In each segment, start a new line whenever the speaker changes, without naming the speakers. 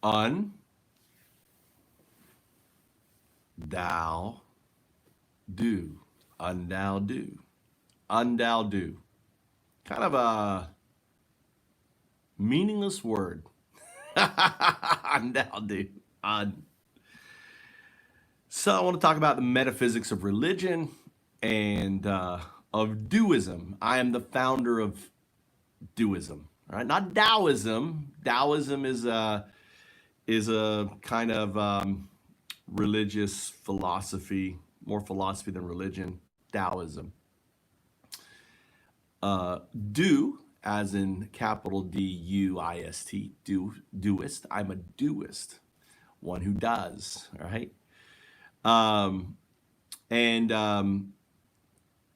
Un, thou, do, undou, do, undou, do. Kind of a meaningless word. Undou, do, un. So I want to talk about the metaphysics of religion and of Doism. I am the founder of Doism, right? Not Taoism. Taoism is a kind of religious philosophy, more philosophy than religion. Taoism. Do, as in capital D-U-I-S-T, doist. I'm a doist, one who does, right?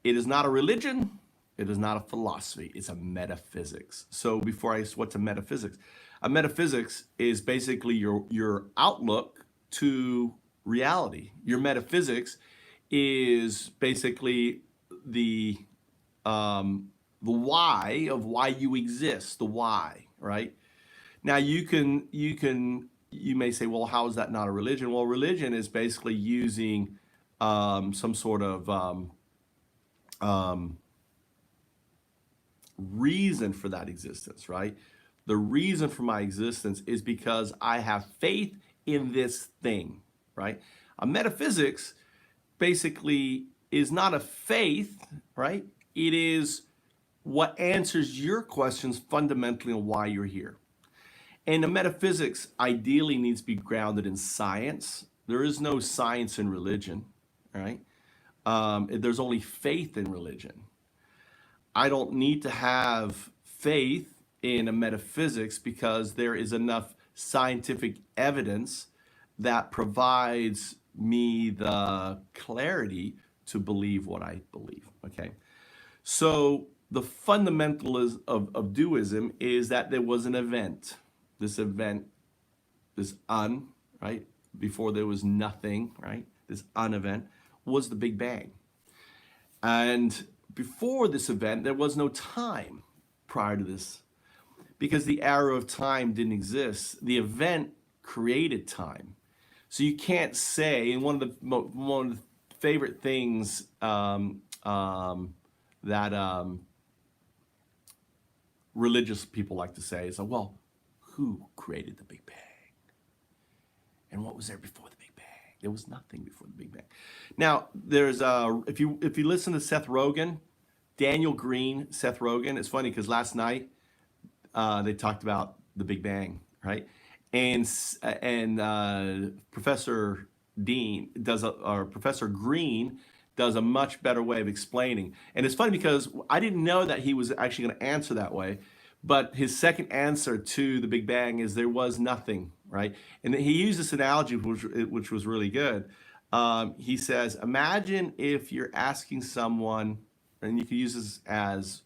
It is not a religion. It is not a philosophy. It's a metaphysics. So before what's a metaphysics? A metaphysics is basically your outlook to reality. Your metaphysics is basically the why of why you exist. The why, right? Now you may say, well, how is that not a religion? Well, religion is basically using some sort of reason for that existence, right? The reason for my existence is because I have faith in this thing, right? A metaphysics basically is not a faith, right? It is what answers your questions fundamentally on why you're here. And the metaphysics ideally needs to be grounded in science. There is no science in religion, right? There's only faith in religion. I don't need to have faith in a metaphysics because there is enough scientific evidence that provides me the clarity to believe what I believe, okay? So the fundamentalism of Doism is that there was an event. This event, this un, right? Before there was nothing, right? This un-event was the Big Bang. And before this event, there was no time prior to this because the arrow of time didn't exist. The event created time. So you can't say, and one of the favorite things that religious people like to say is, well, who created the Big Bang? And what was there before the Big Bang? There was nothing before the Big Bang. Now, there's if you listen to Seth Rogen, Daniel Green, Seth Rogen, it's funny because last night they talked about the Big Bang, right? And Professor Dean does or Professor Green does a much better way of explaining. And it's funny because I didn't know that he was actually going to answer that way. But his second answer to the Big Bang is there was nothing, right? And he used this analogy, which was really good. He says, imagine if you're asking someone, and you can use this as,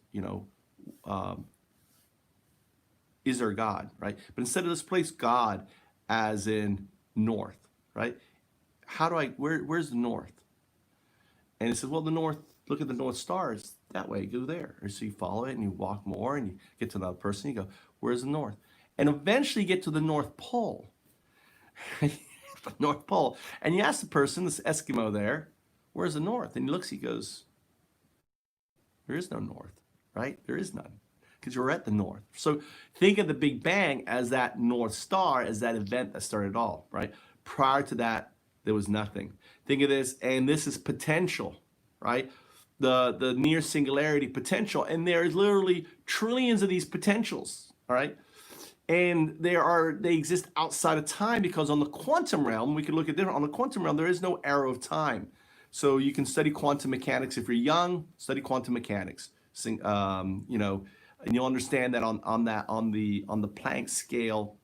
is there God, right? But instead of let's place God as in north, right? Where's the north? And he says, well, the north, look at the North Stars that way, go there. Or so you follow it and you walk more and you get to another person, you go, where's the north? And eventually you get to the North Pole. The North Pole. And you ask the person, this Eskimo there, where's the north? And he looks, he goes, there is no north, right? There is none. Because you're at the north. So think of the Big Bang as that North Star, as that event that started it all, right? Prior to that, there was nothing. Think of this, and this is potential, right? The near singularity potential, and there's literally trillions of these potentials, all right? And they exist outside of time, because on the quantum realm, we could look at different. On the quantum realm, there is no arrow of time. So you can study quantum mechanics. If you're young, study quantum mechanics. You know, and you'll understand that on the Planck scale.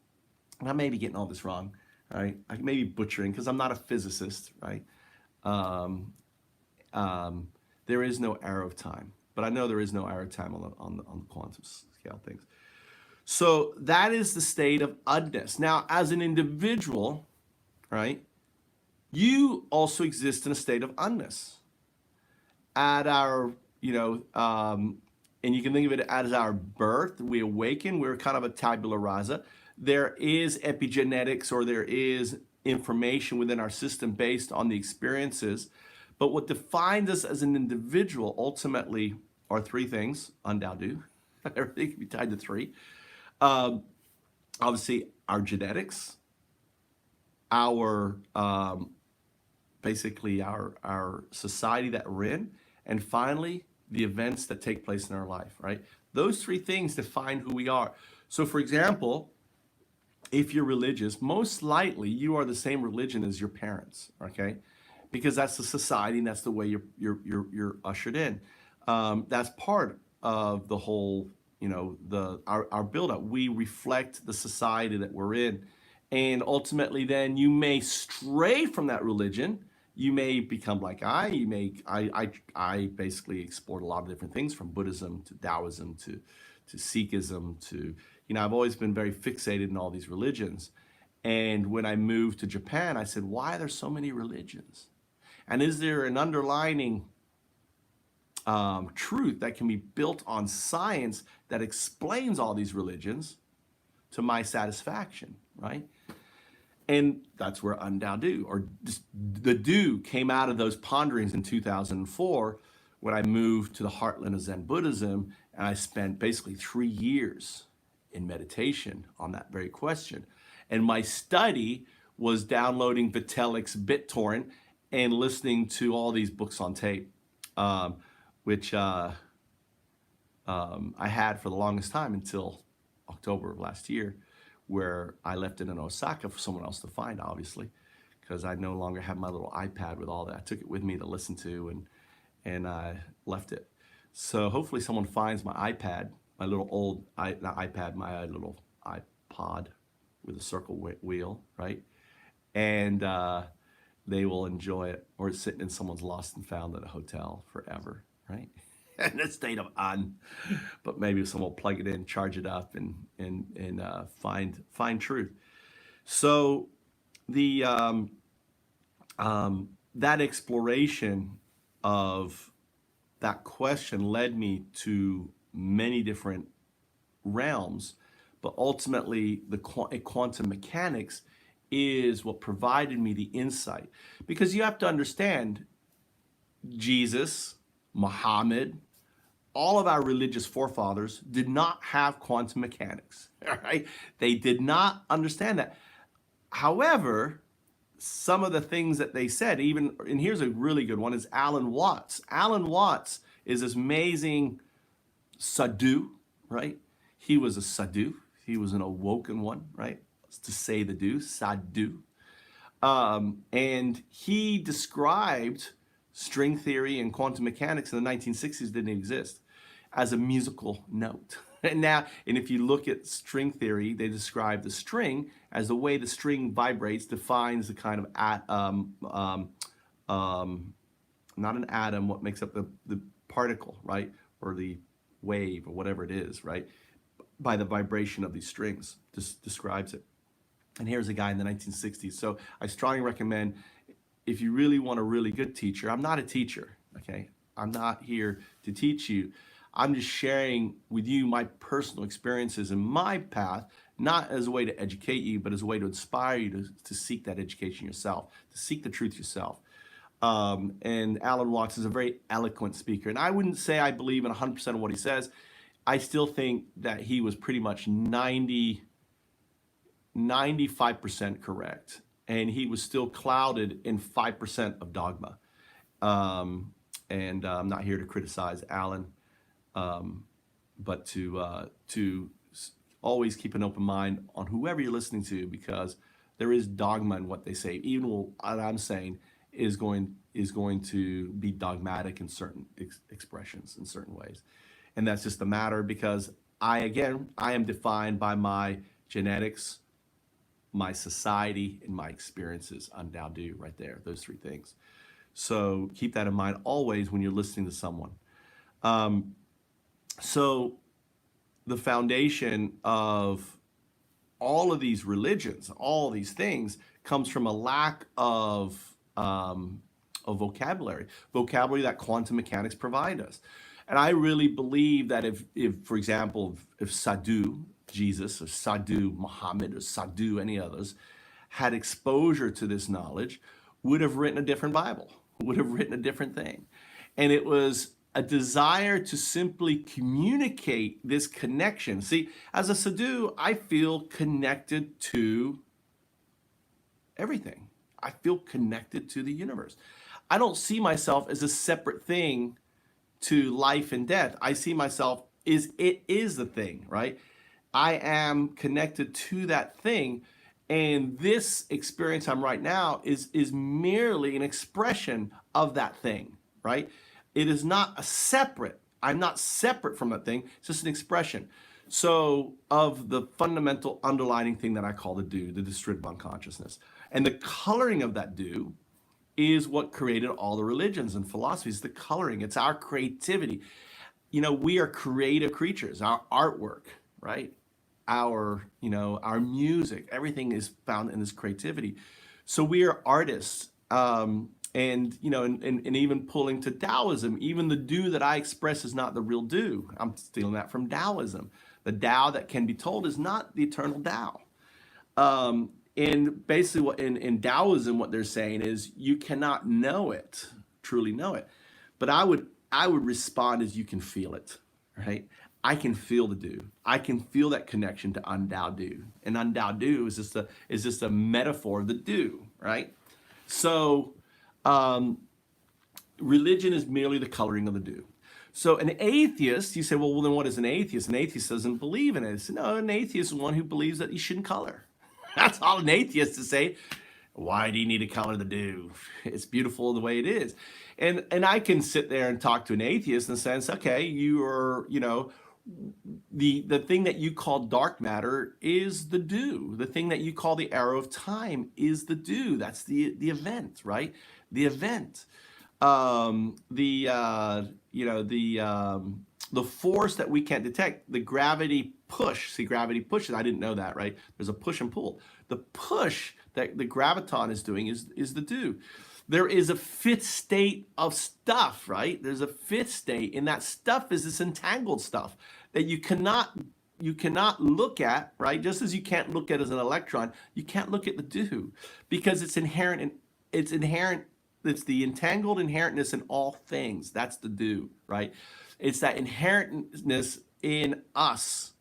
And I may be getting all this wrong, right? I may be butchering because I'm not a physicist, right? There is no arrow of time, but I know there is no arrow of time on the quantum scale things. So that is the state of oddness. Now, as an individual, right, you also exist in a state of oddness. At our, and you can think of it as our birth, we awaken, we're kind of a tabula rasa. There is epigenetics, or there is information within our system based on the experiences. But what defines us as an individual ultimately are three things, undaudu. Everything can be tied to three. Obviously, our genetics, our basically our society that we're in, and finally, the events that take place in our life, right? Those three things define who we are. So, for example, if you're religious, most likely you are the same religion as your parents, okay? Because that's the society and that's the way you're ushered in. That's part of the whole, our buildup. We reflect the society that we're in, and ultimately, then you may stray from that religion. You may become like I basically explored a lot of different things, from Buddhism to Taoism to Sikhism to, I've always been very fixated in all these religions. And when I moved to Japan, I said, why are there so many religions? And is there an underlining truth that can be built on science that explains all these religions to my satisfaction, right? And that's where undaudu, or just the do, came out of those ponderings in 2004 when I moved to the heartland of Zen Buddhism, and I spent basically 3 years in meditation on that very question. And my study was downloading Vitellic's BitTorrent and listening to all these books on tape, which I had for the longest time until October of last year, where I left it in Osaka for someone else to find, obviously, because I no longer have my little iPad with all that. I took it with me to listen to, and I left it. So hopefully someone finds my iPad, my little old, not iPad, my little iPod with a circle wheel, right? And they will enjoy it, or it's sitting in someone's lost and found at a hotel forever, right? In a state of on, but maybe someone will plug it in, charge it up, and find truth. So the that exploration of that question led me to many different realms, but ultimately quantum mechanics is what provided me the insight. Because you have to understand, Jesus, Muhammad, all of our religious forefathers did not have quantum mechanics, all right? They did not understand that. However, some of the things that they said, and here's a really good one, is Alan Watts. Alan Watts is this amazing sadhu, right? He was a sadhu. He was an awoken one, right? To say the do, sadhu. And he described string theory and quantum mechanics in the 1960s didn't exist as a musical note. And if you look at string theory, they describe the string as the way the string vibrates defines the kind of not an atom, what makes up the particle, right? Or the wave, or whatever it is, right? By the vibration of these strings, describes it. And here's a guy in the 1960s. So I strongly recommend, if you really want a really good teacher, I'm not a teacher, okay? I'm not here to teach you. I'm just sharing with you my personal experiences and my path, not as a way to educate you, but as a way to inspire you to seek that education yourself, to seek the truth yourself. And Alan Watts is a very eloquent speaker. And I wouldn't say I believe in 100% of what he says. I still think that he was pretty much 95% correct. And he was still clouded in 5% of dogma. And I'm not here to criticize Alan, but to always keep an open mind on whoever you're listening to, because there is dogma in what they say. Even what I'm saying is going to be dogmatic in certain expressions in certain ways. And that's just the matter, because I am defined by my genetics, my society, and my experiences. Undoubtedly, right there, those three things. So keep that in mind always when you're listening to someone. So the foundation of all of these religions, all of these things, comes from a lack of vocabulary that quantum mechanics provide us. And I really believe that if for example, if Sadhu, Jesus, or Sadhu, Muhammad, or Sadhu, any others, had exposure to this knowledge, would have written a different Bible, would have written a different thing. And it was a desire to simply communicate this connection. See, as a Sadhu, I feel connected to everything. I feel connected to the universe. I don't see myself as a separate thing to life and death. I see myself as it is the thing, right? I am connected to that thing. And this experience I'm right now is merely an expression of that thing, right? It is not a separate, I'm not separate from that thing, it's just an expression. So of the fundamental underlining thing that I call the do, the distributive unconsciousness. And the coloring of that do is what created all the religions and philosophies, the coloring. It's our creativity. You know, we are creative creatures, our artwork, right? Our music, everything is found in this creativity. So we are artists. And even pulling to Taoism, even the do that I express is not the real do. I'm stealing that from Taoism. The Tao that can be told is not the eternal Tao. And basically, what in Taoism, what they're saying is you cannot know it, truly know it. But I would respond as you can feel it, right? I can feel the do. I can feel that connection to undao do, and undao do is just a metaphor of the do, right? So religion is merely the coloring of the do. So an atheist, you say, well, then what is an atheist? An atheist doesn't believe in it. Say, no, an atheist is one who believes that you shouldn't color. That's all an atheist to say. Why do you need to color the do? It's beautiful the way it is. And I can sit there and talk to an atheist in the sense, okay, you are, the thing that you call dark matter is the do. The thing that you call the arrow of time is the do. That's the event, right? The event. The force that we can't detect, the gravity push. See, gravity pushes. I didn't know that, right? There's a push and pull. The push that the graviton is doing is the do. There is a fifth state of stuff, right? There's a fifth state, and that stuff is this entangled stuff that you cannot look at, right? Just as you can't look at as an electron, you can't look at the do, because it's inherent. It's the entangled inherentness in all things. That's the do, right? It's that inherentness in us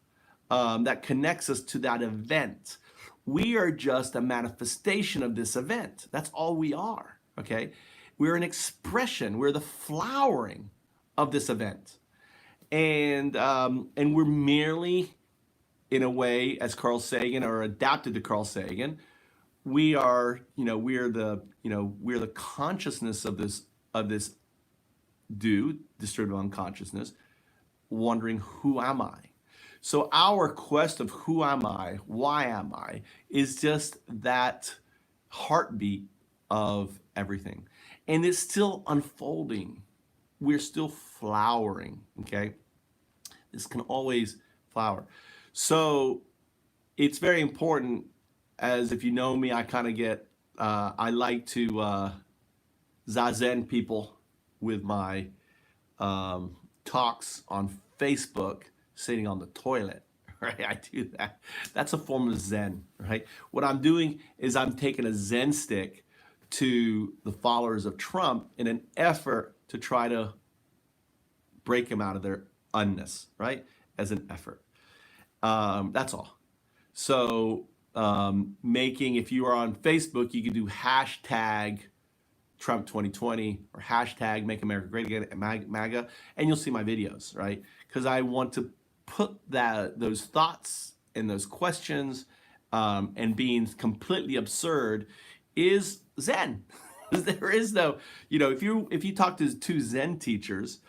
that connects us to that event. We are just a manifestation of this event. That's all we are, okay? We're an expression. We're the flowering of this event. And we're merely, in a way, as Carl Sagan, or adapted to Carl Sagan, we're the consciousness of this do, distributive unconsciousness, wondering, who am I? So our quest of who am I, why am I, is just that heartbeat of everything. And it's still unfolding. We're still flowering, okay? This can always flower. So it's very important, as if you know me, I kind of get, I like to zazen people with my talks on Facebook, sitting on the toilet, right? I do that. That's a form of Zen, right? What I'm doing is I'm taking a Zen stick to the followers of Trump in an effort to try to break them out of their unness, right? As an effort. That's all. So if you are on Facebook, you can do hashtag Trump 2020 or hashtag Make America Great Again, MAGA, and you'll see my videos, right? Because I want to put those thoughts and those questions and being completely absurd is Zen. There is no, if you talk to two Zen teachers,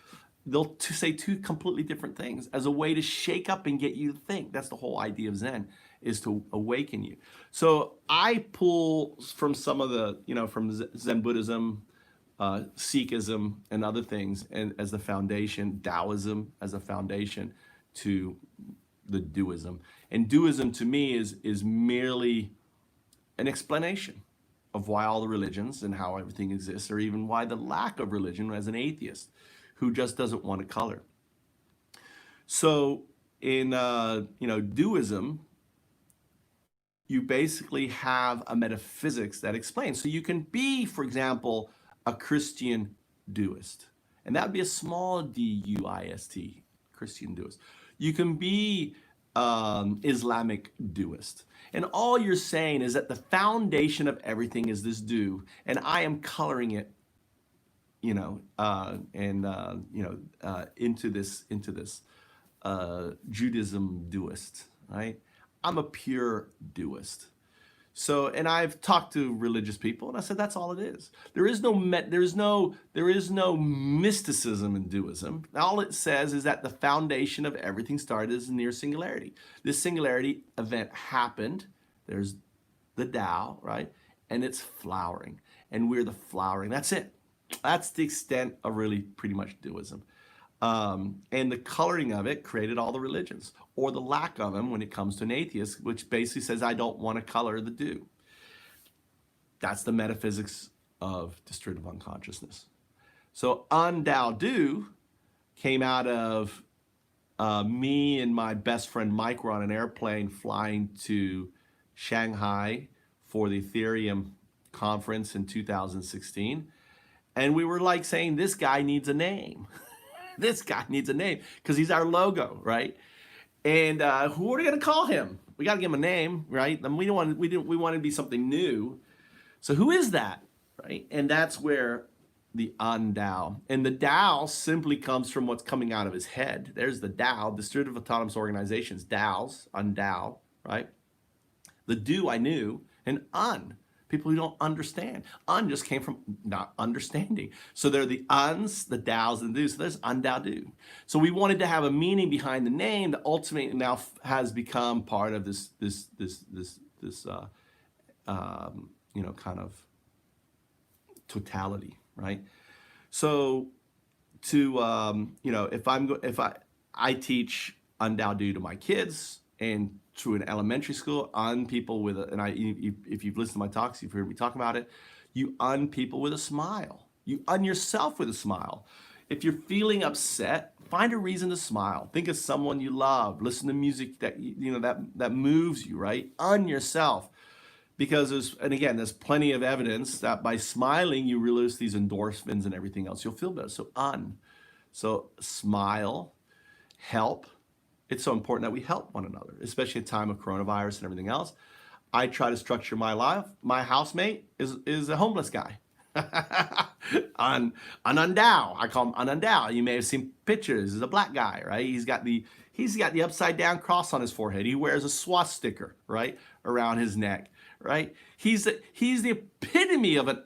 they'll say two completely different things as a way to shake up and get you to think. That's the whole idea of Zen, is to awaken you. So I pull from some of the, from Zen Buddhism, Sikhism, and other things, and as the foundation, Taoism as a foundation to the Doism. And Doism to me is merely an explanation of why all the religions and how everything exists, or even why the lack of religion as an atheist who just doesn't want to color. So in Doism, you basically have a metaphysics that explains. So you can be, for example, a Christian Doist, and that would be a small D-U-I-S-T, Christian Doist. You can be Islamic Doist. And all you're saying is that the foundation of everything is this do, and I am coloring it, into this Judaism Doist, right? I'm a pure Doist. So, and I've talked to religious people, and I said that's all it is. There is no mysticism in Doism. All it says is that the foundation of everything started as near singularity. This singularity event happened. There's the Tao, right? And it's flowering, and we're the flowering. That's it. That's the extent of really pretty much Doism. And the coloring of it created all the religions, or the lack of them when it comes to an atheist, which basically says, I don't want to color the do. That's the metaphysics of distributive unconsciousness. So Undao Do came out of me and my best friend Mike were on an airplane flying to Shanghai for the Ethereum conference in 2016. And we were like saying, this guy needs a name. This guy needs a name because he's our logo, right? And who are we going to call him? We got to give him a name, right? And we want to be something new. So who is that, right? And that's where the Undao. And the Tao simply comes from what's coming out of his head. There's the Tao, distributive autonomous organizations, DAOs, Undao, right? The do I knew, and people who don't understand. Just came from not understanding. So they're the uns, the dows, and the do's. So there's Undao Do. So we wanted to have a meaning behind the name that ultimately now has become part of this kind of totality, right? So if I teach Undao Do to my kids, and through an elementary school, people with if you've listened to my talks, you've heard me talk about it, you people with a smile. You yourself with a smile. If you're feeling upset, find a reason to smile. Think of someone you love. Listen to music that that moves you, right? Yourself. Because there's plenty of evidence that by smiling, you release these endorphins and everything else. You'll feel better. So smile, help. It's so important that we help one another, especially at time of coronavirus and everything else. I try to structure my life. My housemate is a homeless guy. Undao. I call him Undao. You may have seen pictures. He's a black guy, right? He's got the upside down cross on his forehead. He wears a swastika, right, around his neck, right? He's the epitome of an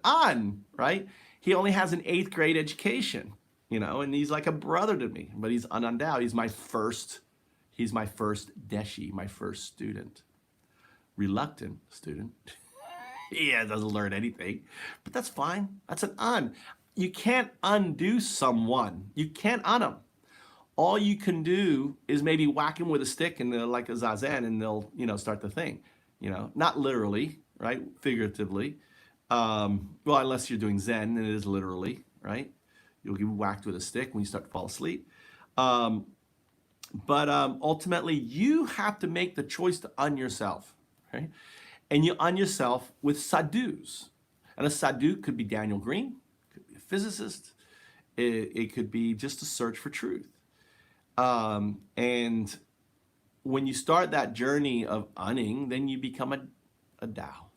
right? He only has an 8th grade education, and he's like a brother to me. But he's Undao. He's my first deshi, my first student. Reluctant student. Yeah, doesn't learn anything, but that's fine. That's an You can't undo someone. You can't them. All you can do is maybe whack him with a stick and like a zazen, and they'll start the thing. Not literally, right? Figuratively. Well, unless you're doing Zen, and it is literally, right? You'll get whacked with a stick when you start to fall asleep. But ultimately, you have to make the choice to yourself, right? And you yourself with sadhus. And a sadhu could be Daniel Green, could be a physicist, it could be just a search for truth. And when you start that journey of unning, then you become a Tao.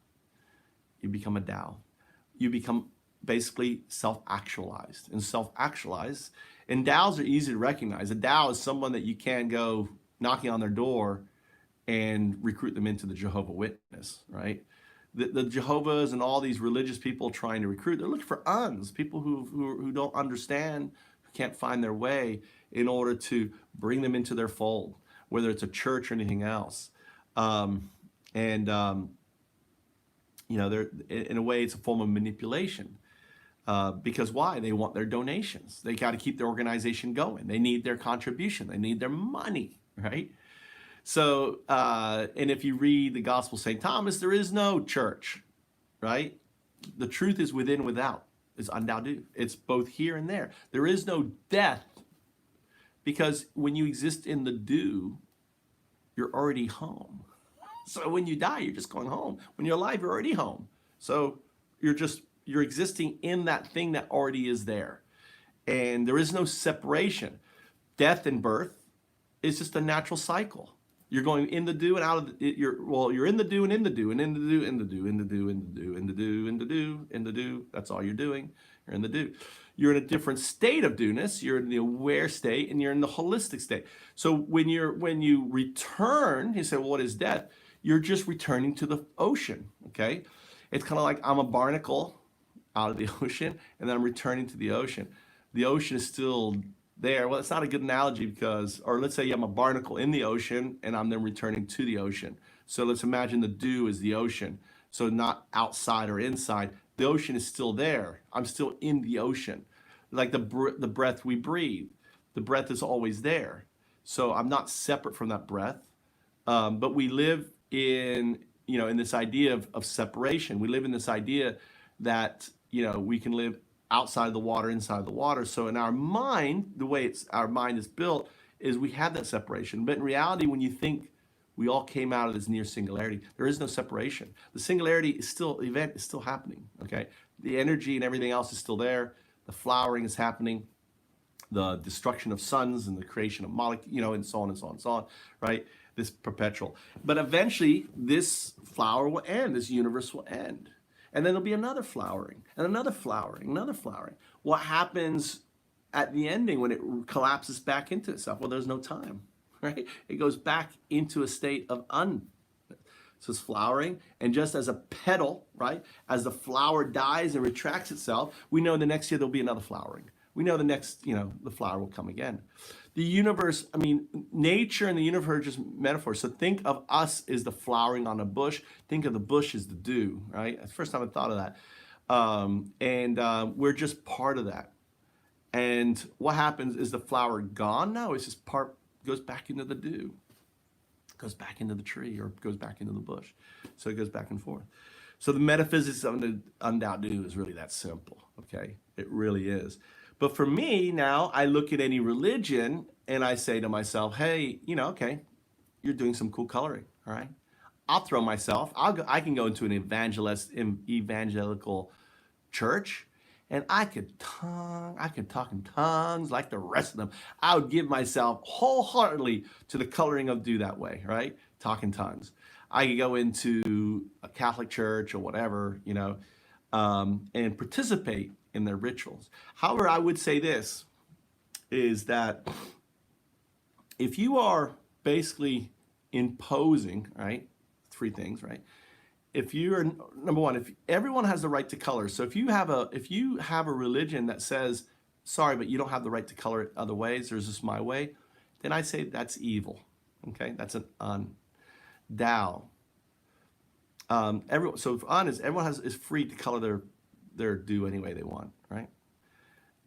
You become a Tao. You become basically self-actualized. And self-actualized, and Taos are easy to recognize. A Tao is someone that you can go knocking on their door and recruit them into the Jehovah Witness, right? The Jehovah's and all these religious people trying to recruit, they're looking for uns, people who don't understand, who can't find their way, in order to bring them into their fold, whether it's a church or anything else. You know, they're, in a way, it's a form of manipulation. Because why? They want their donations. They got to keep their organization going. They need their contribution. They need their money, right? So, and if you read the Gospel of St. Thomas, there is no church, right? The truth is within, without. It's undoubted. It's both here and there. There is no death, because when you exist in the do, you're already home. So when you die, you're just going home. When you're alive, you're already home. So you're existing in that thing that already is there. And there is no separation. Death and birth is just a natural cycle. You're going in the do and out of the, you're in the do and in the do and in the do, in the do, in the do, in the do, in the do, in the do, in the do. That's all you're doing. You're in the do. You're in a different state of do-ness. You're in the aware state and you're in the holistic state. So when you return, you say, well, what is death? You're just returning to the ocean, okay? It's kind of like I'm a barnacle out of the ocean and then I'm returning to the ocean. The ocean is still there. Well, it's not a good analogy because, or let's say I'm a barnacle in the ocean and I'm then returning to the ocean. So let's imagine the do is the ocean. So not outside or inside. The ocean is still there. I'm still in the ocean. Like the breath we breathe. The breath is always there. So I'm not separate from that breath. But we live in, in this idea of separation. We live in this idea that, we can live outside the water, inside the water. So in our mind, the way our mind is built is we have that separation. But in reality, when you think we all came out of this near singularity, there is no separation. The singularity is still, the event is still happening, okay? The energy and everything else is still there. The flowering is happening. The destruction of suns and the creation of molecules, and so on and so on and so on, right? This perpetual. But eventually, this flower will end. This universe will end. And then there'll be another flowering and another flowering, another flowering. What happens at the ending when it collapses back into itself? Well, there's no time, right? It goes back into a state of So it's flowering, and just as a petal, right? As the flower dies and retracts itself, we know the next year there'll be another flowering. We know the next, the flower will come again. The universe, nature and the universe are just metaphors. So think of us as the flowering on a bush. Think of the bush as the dew, right? That's the first time I thought of that. We're just part of that. And what happens is the flower gone now? It's just goes back into the dew, goes back into the tree, or goes back into the bush. So it goes back and forth. So the metaphysics of the undoubted do is really that simple, okay? It really is. But for me now, I look at any religion and I say to myself, hey, okay, you're doing some cool coloring, all right? I'll throw myself, I can go into an evangelical church and I could talk in tongues like the rest of them. I would give myself wholeheartedly to the coloring of do that way, right? Talk in tongues. I could go into a Catholic church or whatever, and participate in their rituals. However, I would say this, is that if you are basically imposing, right, three things, right? If you're, number one, if everyone has the right to color, so if you have a religion that says, sorry, but you don't have the right to color it other ways, there's just my way, then I say that's evil, okay? That's an Tao. So if on is everyone is free to color their do any way they want, right?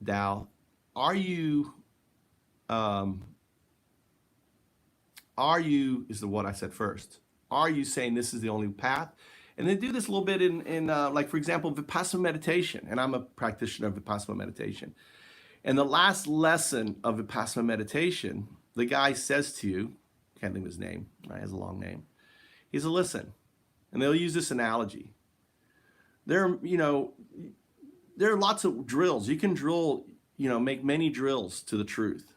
Tao, are you is the what I said first. Are you saying this is the only path? And they do this a little bit in like, for example, Vipassana meditation. And I'm a practitioner of Vipassana meditation. And the last lesson of Vipassana meditation, the guy says to you, can't think of his name, right? He has a long name. He says, listen, and they'll use this analogy. There are lots of drills. You can drill, make many drills to the truth.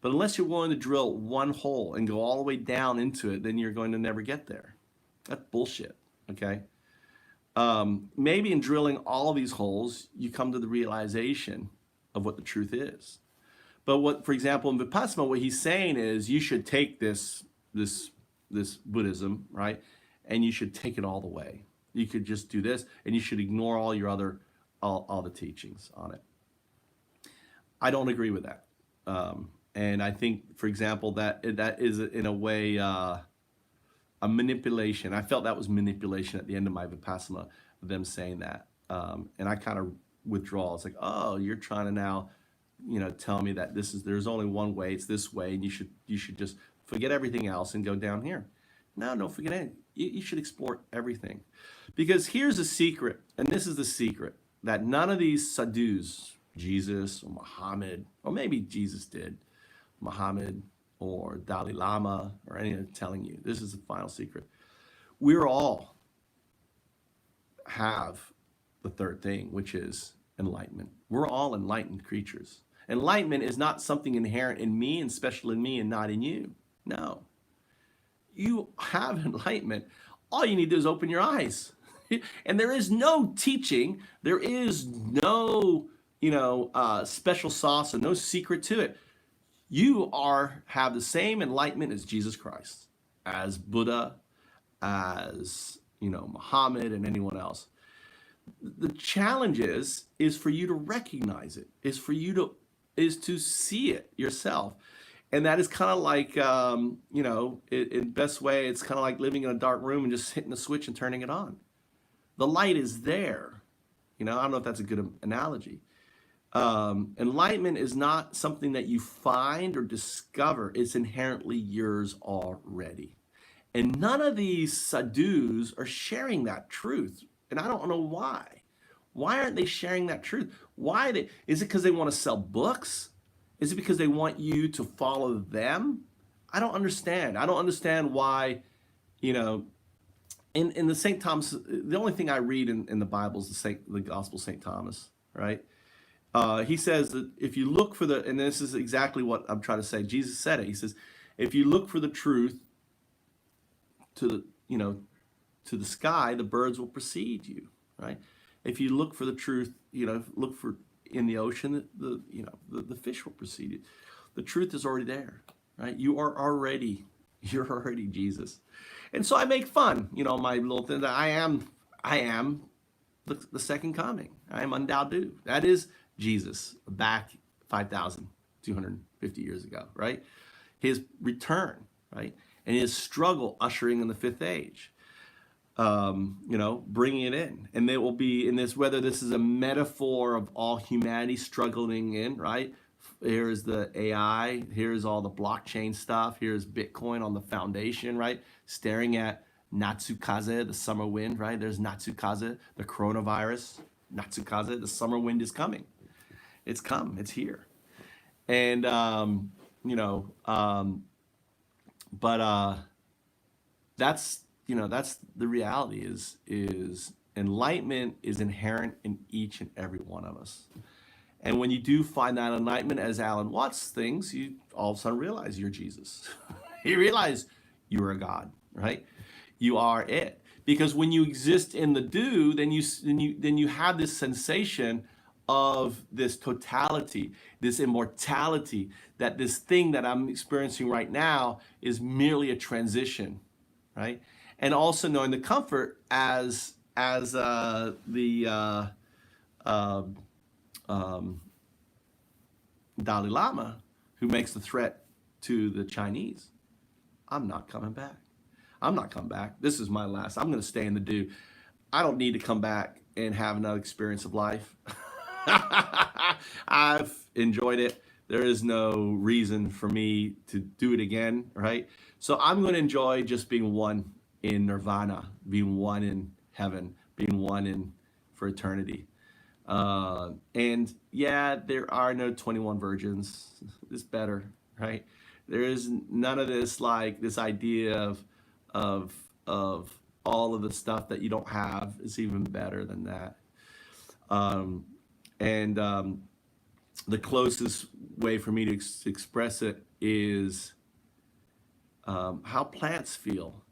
But unless you're willing to drill one hole and go all the way down into it, then you're going to never get there. That's bullshit, okay? Maybe in drilling all these holes, you come to the realization of what the truth is. But for example, in Vipassana, what he's saying is you should take this this Buddhism, right? And you should take it all the way. You could just do this, and you should ignore all your other all the teachings on it. I don't agree with that, and I think, for example, that is in a way a manipulation. I felt that was manipulation at the end of my Vipassana, them saying that, and I kind of withdraw. It's like, oh, you're trying to now, tell me that there's only one way. It's this way, and you should just forget everything else and go down here. No, don't forget it. You should explore everything, because here's a secret, and this is the secret, that none of these sadhus, Jesus or Muhammad, or maybe Jesus did, Muhammad or Dalai Lama or any of them telling you, this is the final secret. We're all have the third thing, which is enlightenment. We're all enlightened creatures. Enlightenment is not something inherent in me and special in me and not in you. No. You have enlightenment. All you need to do is open your eyes. And there is no teaching. There is no, special sauce and no secret to it. You have the same enlightenment as Jesus Christ, as Buddha, as, Muhammad and anyone else. The challenge is for you to recognize it, is to see it yourself. And that is kind of like, in best way, it's kind of like living in a dark room and just hitting a switch and turning it on. The light is there. I don't know if that's a good analogy. Enlightenment is not something that you find or discover. It's inherently yours already. And none of these sadhus are sharing that truth. And I don't know why. Why aren't they sharing that truth? Is it because they want to sell books? Is it because they want you to follow them? I don't understand. I don't understand why, in the St. Thomas, the only thing I read in the Bible is the Gospel of St. Thomas, right? He says that if you look for and this is exactly what I'm trying to say. Jesus said it. He says, if you look for the truth to the sky, the birds will precede you, right? If you look for the truth, look for in the ocean, the fish will precede you. The truth is already there, right? You're already Jesus. And so I make fun, my little thing, that I am the second coming. I am Undao. That is Jesus back 5,250 years ago, right? His return, right? And his struggle ushering in the fifth age, bringing it in. And there will be in this, whether this is a metaphor of all humanity struggling in, right? Here's the AI, here's all the blockchain stuff, here's Bitcoin on the foundation, right? Staring at Natsukaze, the summer wind, right? There's Natsukaze, the coronavirus. Natsukaze, the summer wind is coming. It's come, it's here. And, that's the reality is enlightenment is inherent in each and every one of us. And when you do find that enlightenment, as Alan Watts thinks, you all of a sudden realize you're Jesus. You realize you're a God, right? You are it. Because when you exist in the do, then you have this sensation of this totality, this immortality, that this thing that I'm experiencing right now is merely a transition, right? And also knowing the comfort as the Dalai Lama, who makes the threat to the Chinese. I'm not coming back. I'm not coming back. This is my last. I'm going to stay in the do. I don't need to come back and have another experience of life. I've enjoyed it. There is no reason for me to do it again, right? So I'm going to enjoy just being one in Nirvana, being one in heaven, being one for eternity. And yeah, there are no 21 virgins. It's better, right? There is none of this, like this idea of all of the stuff that you don't have. It's even better than that. The closest way for me to express it is how plants feel.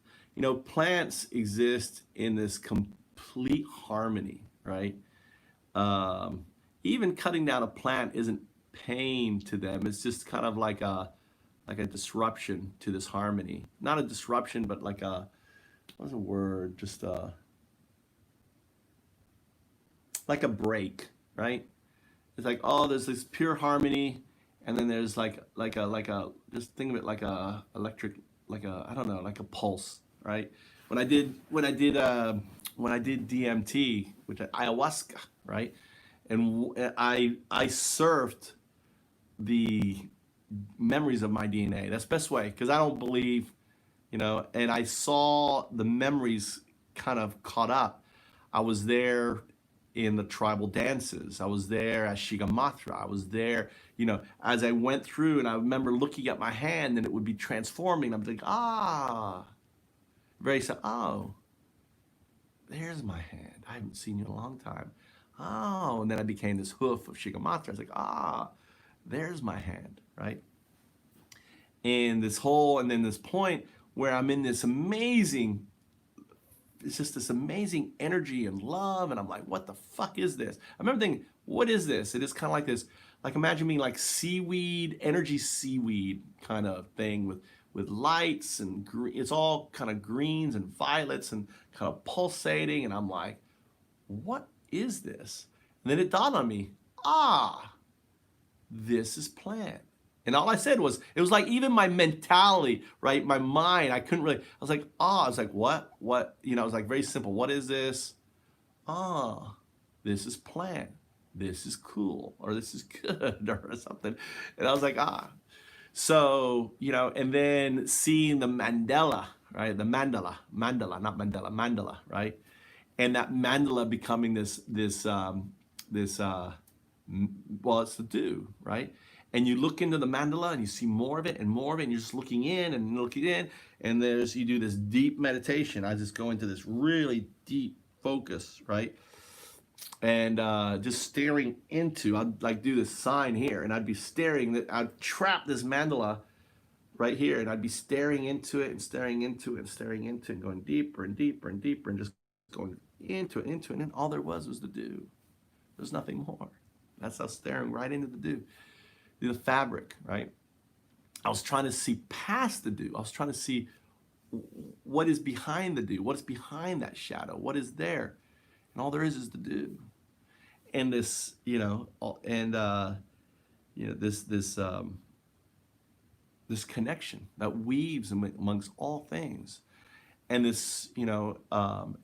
Plants exist in this complete harmony, right? Even cutting down a plant isn't pain to them. It's just kind of like a like a disruption to this harmony. Not a disruption, but like a, what's a word? Just like a break, right? It's like, oh, there's this pure harmony, and then there's like a just think of it like a electric, like a, I don't know, like a pulse, right? When I did DMT, which ayahuasca, right? And I surfed the memories of my DNA. That's the best way, because I don't believe, and I saw the memories kind of caught up. I was there in the tribal dances. I was there as Shigamatra. I was there, as I went through, and I remember looking at my hand and it would be transforming. I'm like, very simple. Oh, there's my hand. I haven't seen you in a long time. Oh, and then I became this hoof of Shigamatra. I was like, there's my hand, right? And then this point where I'm in this amazing, it's just this amazing energy and love, and I'm like, what the fuck is this? I remember thinking, what is this? It is kind of like this, like imagine me like seaweed, energy seaweed kind of thing with lights and green. It's all kind of greens and violets and kind of pulsating, and I'm like, what is this? And then it dawned on me, this is plant. And all I said was, it was like even my mentality, right? My mind, I couldn't really, I was like, what? I was like, very simple. What is this? This is plant. This is cool, or this is good, or something. And I was like, So, and then seeing the mandala, right? The mandala, not Mandela, mandala, right? And that mandala becoming this, well, it's the do, right? And you look into the mandala and you see more of it and more of it, and you're just looking in and looking in, and you do this deep meditation. I just go into this really deep focus, right? And just staring into, I'd like do this sign here, and I'd be staring, I'd trap this mandala right here, and I'd be staring into it and staring into it and staring into it, and going deeper and deeper and deeper, and just going into it, and then all there was the do. There's nothing more. That's us staring right into the do. The fabric, right? I was trying to see past the do. I was trying to see what is behind the do. What is behind that shadow? What is there? And all there is the do. And this, this connection that weaves amongst all things. And this, and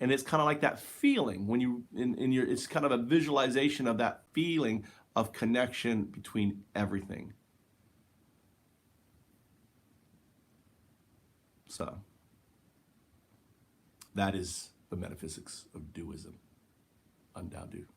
it's kind of like that feeling when you, it's kind of a visualization of that feeling of connection between everything. So, that is the metaphysics of doism. Undoubtedly.